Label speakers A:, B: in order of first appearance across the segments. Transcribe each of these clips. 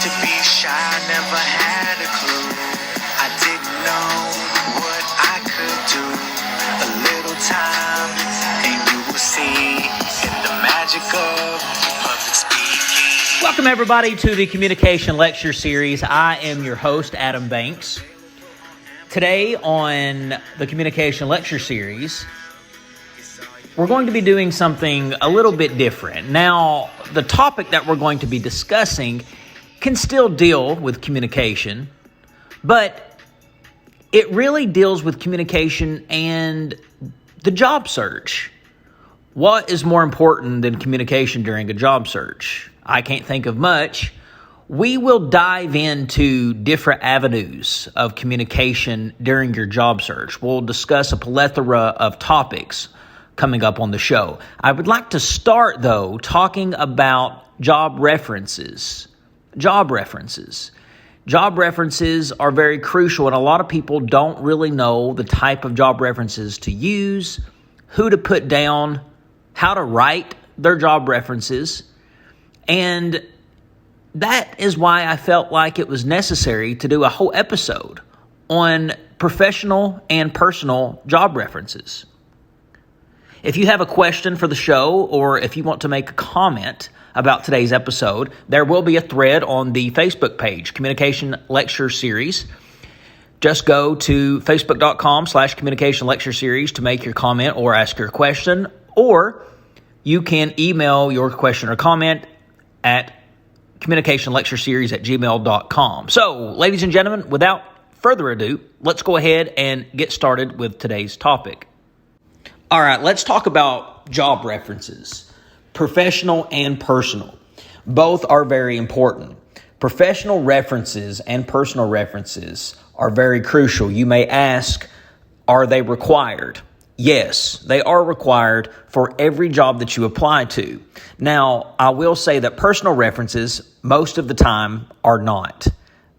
A: to be shy, I never had a clue. I didn't know what I could do. A little time, and you will see in the magic of public speaking.
B: Welcome, everybody, to the Communication Lecture Series. I am your host, Adam Banks. Today on the Communication Lecture Series, we're going to be doing something a little bit different. Now, the topic that we're going to be discussing can still deal with communication, but it really deals with communication and the job search. What is more important than communication during a job search? I can't think of much. We will dive into different avenues of communication during your job search. We'll discuss a plethora of topics coming up on the show. I would like to start, though, talking about job references. Job references are very crucial, and a lot of people don't really know the type of job references to use, who to put down, how to write their job references, and that is why I felt like it was necessary to do a whole episode on professional and personal job references. If you have a question for the show, or if you want to make a comment about today's episode, there will be a thread on the Facebook page, Communication Lecture Series. Just go to facebook.com/Communication Lecture Series to make your comment or ask your question, or you can email your question or comment at communicationlectureseries@gmail.com. So, ladies and gentlemen, without further ado, let's go ahead and get started with today's topic. All right, let's talk about job references, professional and personal. Both are very important. Professional references and personal references are very crucial. You may ask, are they required? Yes, they are required for every job that you apply to. Now, I will say that personal references, most of the time, are not.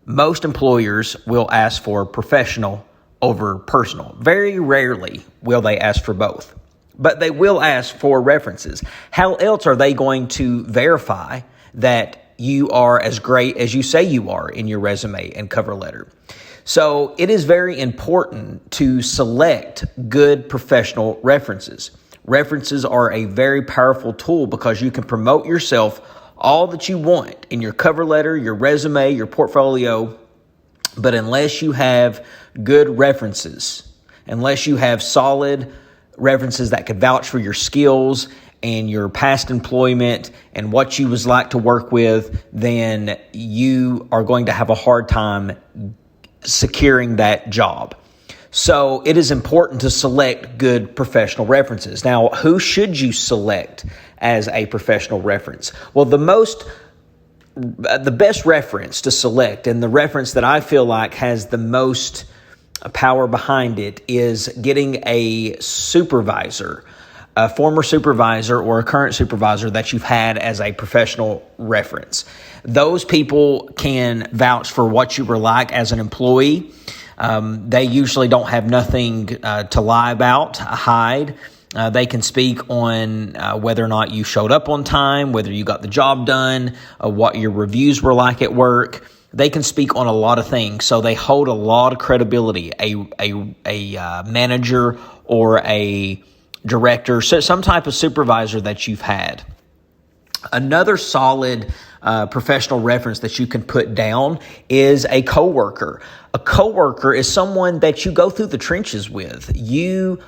B: Most employers will ask for professional over personal. Very rarely will they ask for both, but they will ask for references. How else are they going to verify that you are as great as you say you are in your resume and cover letter? So it is very important to select good professional references. References are a very powerful tool because you can promote yourself all that you want in your cover letter, your resume, your portfolio. But unless you have good references, unless you have solid references that could vouch for your skills and your past employment and what you was like to work with, then you are going to have a hard time securing that job. So it is important to select good professional references. Now, who should you select as a professional reference? Well, the best reference to select, and the reference that I feel like has the most power behind it, is getting a supervisor, a former supervisor or a current supervisor that you've had as a professional reference. Those people can vouch for what you were like as an employee. They usually don't have nothing to lie about, hide. They can speak on whether or not you showed up on time, whether you got the job done, what your reviews were like at work. They can speak on a lot of things, so they hold a lot of credibility. A manager or a director, so some type of supervisor that you've had. Another solid professional reference that you can put down is a coworker. A coworker is someone that you go through the trenches with. You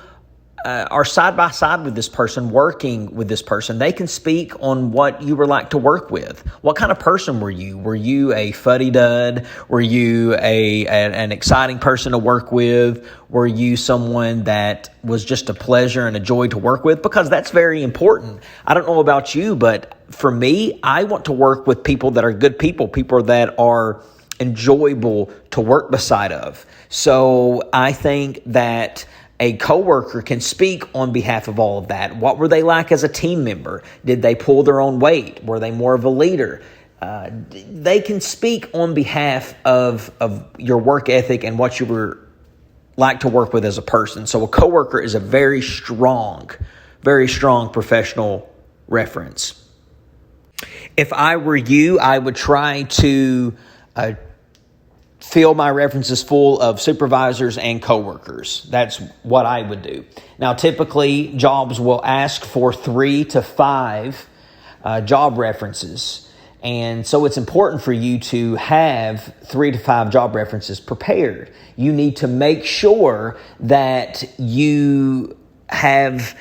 B: are side by side with this person, working with this person. They can speak on what you were like to work with. What kind of person were you? Were you a fuddy-dud? Were you an exciting person to work with? Were you someone that was just a pleasure and a joy to work with? Because that's very important. I don't know about you, but for me, I want to work with people that are good people that are enjoyable to work beside of. So I think that a coworker can speak on behalf of all of that. What were they like as a team member? Did they pull their own weight? Were they more of a leader? They can speak on behalf of your work ethic and what you were like to work with as a person. So a coworker is a very strong professional reference. If I were you, I would try to fill my references full of supervisors and coworkers. That's what I would do. Now, typically, jobs will ask for 3 to 5 job references. And so it's important for you to have 3 to 5 job references prepared. You need to make sure that you have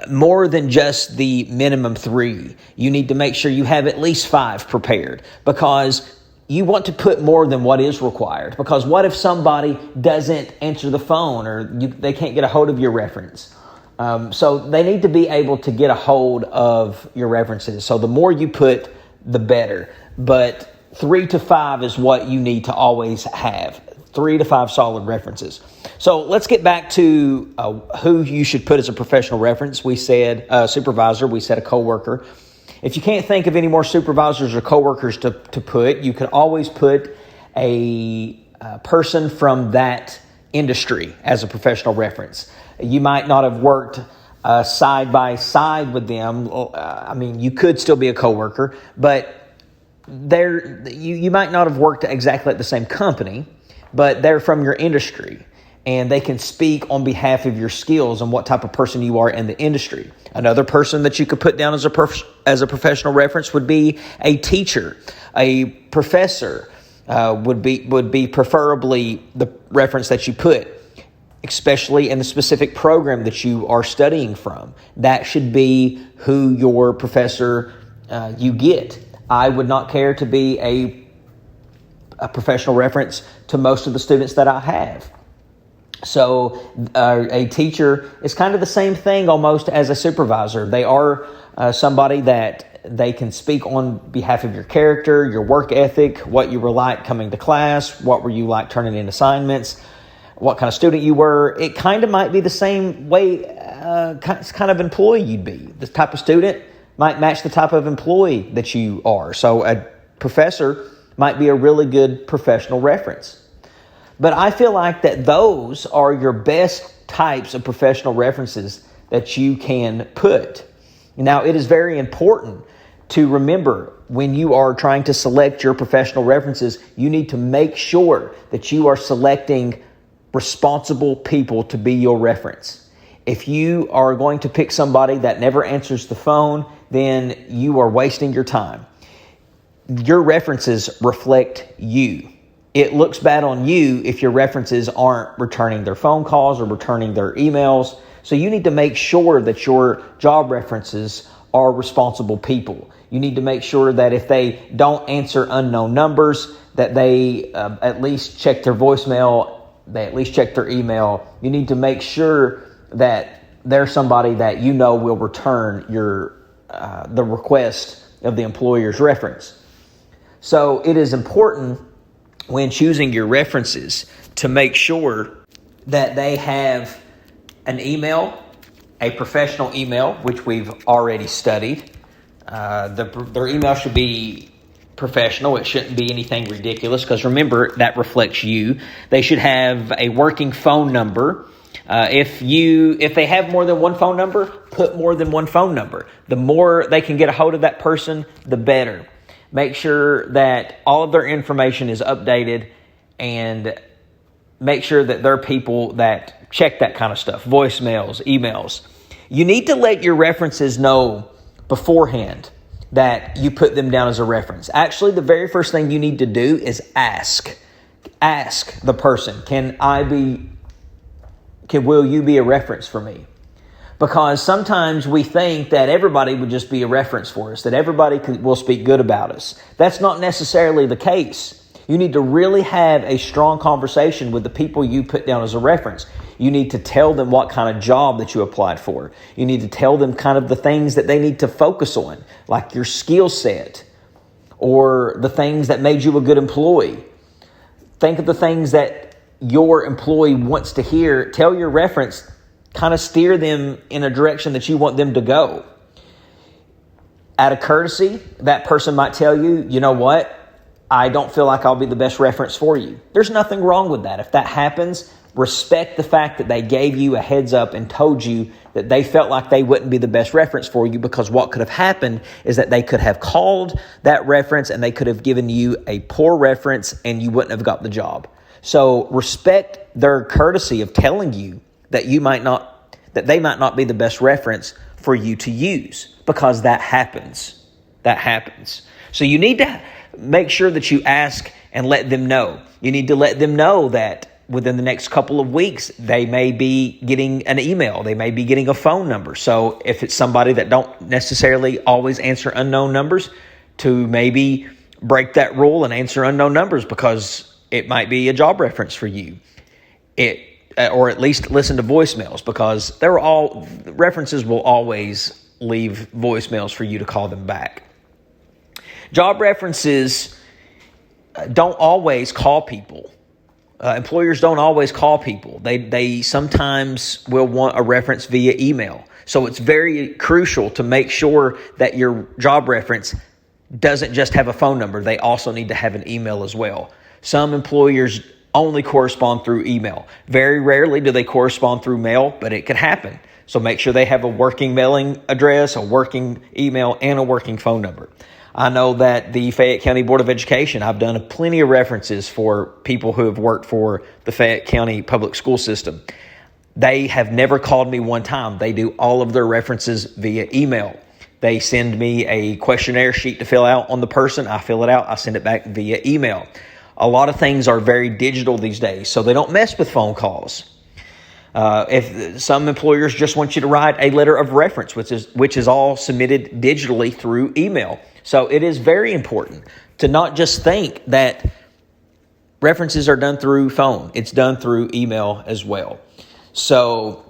B: more than just the minimum 3. You need to make sure you have at least 5 prepared, because you want to put more than what is required. Because what if somebody doesn't answer the phone, or they can't get a hold of your reference? So they need to be able to get a hold of your references. So the more you put, the better. But 3 to 5 is what you need to always have. 3 to 5 solid references. So let's get back to who you should put as a professional reference. We said a supervisor. We said a coworker. If you can't think of any more supervisors or coworkers to put, you can always put a person from that industry as a professional reference. You might not have worked side by side with them. You could still be a coworker, but you might not have worked exactly at the same company, but they're from your industry, and they can speak on behalf of your skills and what type of person you are in the industry. Another person that you could put down as a professional reference would be a teacher. A professor would be preferably the reference that you put, especially in the specific program that you are studying from. That should be who your professor you get. I would not care to be a professional reference to most of the students that I have. So a teacher is kind of the same thing almost as a supervisor. They are somebody that they can speak on behalf of your character, your work ethic, what you were like coming to class, what were you like turning in assignments, what kind of student you were. It kind of might be the same way kind of employee you'd be. The type of student might match the type of employee that you are. So a professor might be a really good professional reference. But I feel like that those are your best types of professional references that you can put. Now, it is very important to remember when you are trying to select your professional references, you need to make sure that you are selecting responsible people to be your reference. If you are going to pick somebody that never answers the phone, then you are wasting your time. Your references reflect you. It looks bad on you if your references aren't returning their phone calls or returning their emails. So you need to make sure that your job references are responsible people. You need to make sure that if they don't answer unknown numbers, that they at least check their voicemail, they at least check their email. You need to make sure that they're somebody that you know will return the request of the employer's reference. So it is important when choosing your references to make sure that they have an email, a professional email, which we've already studied. Their email should be professional. It shouldn't be anything ridiculous, because remember, that reflects you. They should have a working phone number. If they have more than one phone number, put more than one phone number. The more they can get a hold of that person, the better. Make sure that all of their information is updated, and make sure that they're people that check that kind of stuff, voicemails, emails. You need to let your references know beforehand that you put them down as a reference. Actually, the very first thing you need to do is ask. Ask the person, will you be a reference for me? Because sometimes we think that everybody would just be a reference for us, that everybody will speak good about us. That's not necessarily the case. You need to really have a strong conversation with the people you put down as a reference. You need to tell them what kind of job that you applied for. You need to tell them kind of the things that they need to focus on, like your skill set or the things that made you a good employee. Think of the things that your employee wants to hear. Tell your reference, kind of steer them in a direction that you want them to go. Out of courtesy, that person might tell you, you know what? I don't feel like I'll be the best reference for you. There's nothing wrong with that. If that happens, respect the fact that they gave you a heads up and told you that they felt like they wouldn't be the best reference for you, because what could have happened is that they could have called that reference and they could have given you a poor reference and you wouldn't have got the job. So respect their courtesy of telling you that they might not be the best reference for you to use, because that happens. That happens. So you need to make sure that you ask and let them know. You need to let them know that within the next couple of weeks, they may be getting an email. They may be getting a phone number. So if it's somebody that don't necessarily always answer unknown numbers, to maybe break that rule and answer unknown numbers, because it might be a job reference for you. Or at least listen to voicemails, because references will always leave voicemails for you to call them back. Job references don't always call people. Employers don't always call people. They sometimes will want a reference via email. So it's very crucial to make sure that your job reference doesn't just have a phone number. They also need to have an email as well. Some employers only correspond through email. Very rarely do they correspond through mail, but it could happen. So make sure they have a working mailing address, a working email, and a working phone number. I know that the Fayette County Board of Education, I've done plenty of references for people who have worked for the Fayette County public school system. They have never called me one time. They do all of their references via email. They send me a questionnaire sheet to fill out on the person. I fill it out. I send it back via email. A lot of things are very digital these days, so they don't mess with phone calls. If some employers just want you to write a letter of reference, which is all submitted digitally through email. So it is very important to not just think that references are done through phone. It's done through email as well. So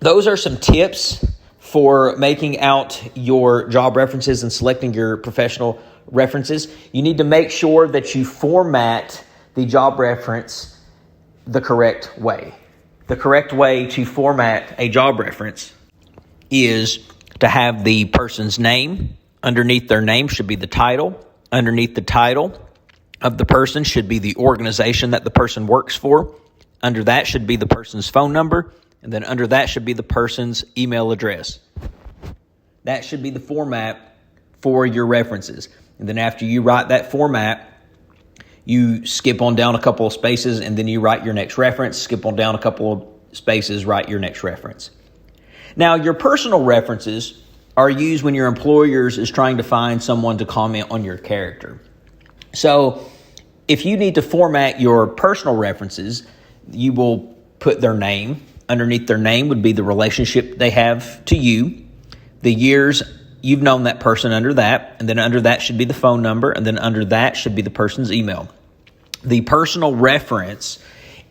B: those are some tips for making out your job references and selecting your professional references. You need to make sure that you format the job reference the correct way. The correct way to format a job reference is to have the person's name. Underneath their name should be the title. Underneath the title of the person should be the organization that the person works for. Under that should be the person's phone number. And then under that should be the person's email address. That should be the format for your references. And then after you write that format, you skip on down a couple of spaces and then you write your next reference. Skip on down a couple of spaces, write your next reference. Now, your personal references are used when your employer is trying to find someone to comment on your character. So if you need to format your personal references, you will put their name. Underneath their name would be the relationship they have to you, the years you've known that person under that, and then under that should be the phone number, and then under that should be the person's email. The personal reference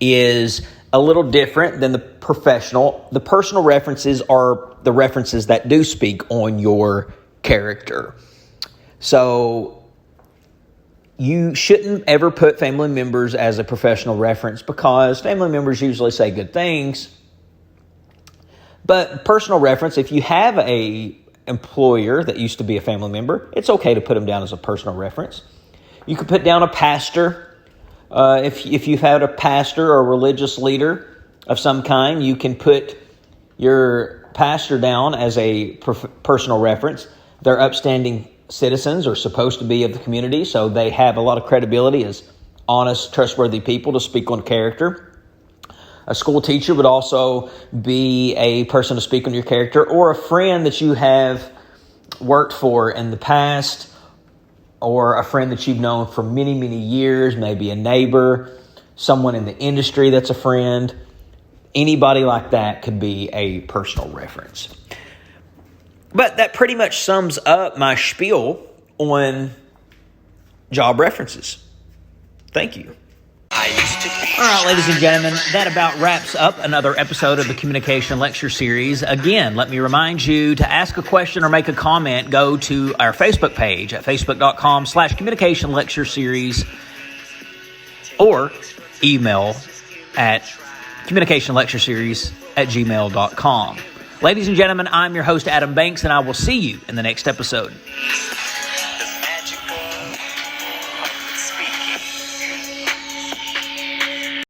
B: is a little different than the professional. The personal references are the references that do speak on your character. So you shouldn't ever put family members as a professional reference, because family members usually say good things. But personal reference, if you have a employer that used to be a family member, it's okay to put them down as a personal reference. You could put down a pastor. If you've had a pastor or a religious leader of some kind, you can put your pastor down as a personal reference. They're upstanding citizens, or supposed to be, of the community, so they have a lot of credibility as honest, trustworthy people to speak on character. A school teacher would also be a person to speak on your character, or a friend that you have worked for in the past, or a friend that you've known for many, many years, maybe a neighbor, someone in the industry that's a friend. Anybody like that could be a personal reference. But that pretty much sums up my spiel on job references. Thank you. All right, ladies and gentlemen, that about wraps up another episode of the Communication Lecture Series. Again, let me remind you to ask a question or make a comment. Go to our Facebook page at facebook.com/Communication Lecture Series, or email at communicationlectureseries@gmail.com. Ladies and gentlemen, I'm your host, Adam Banks, and I will see you in the next episode.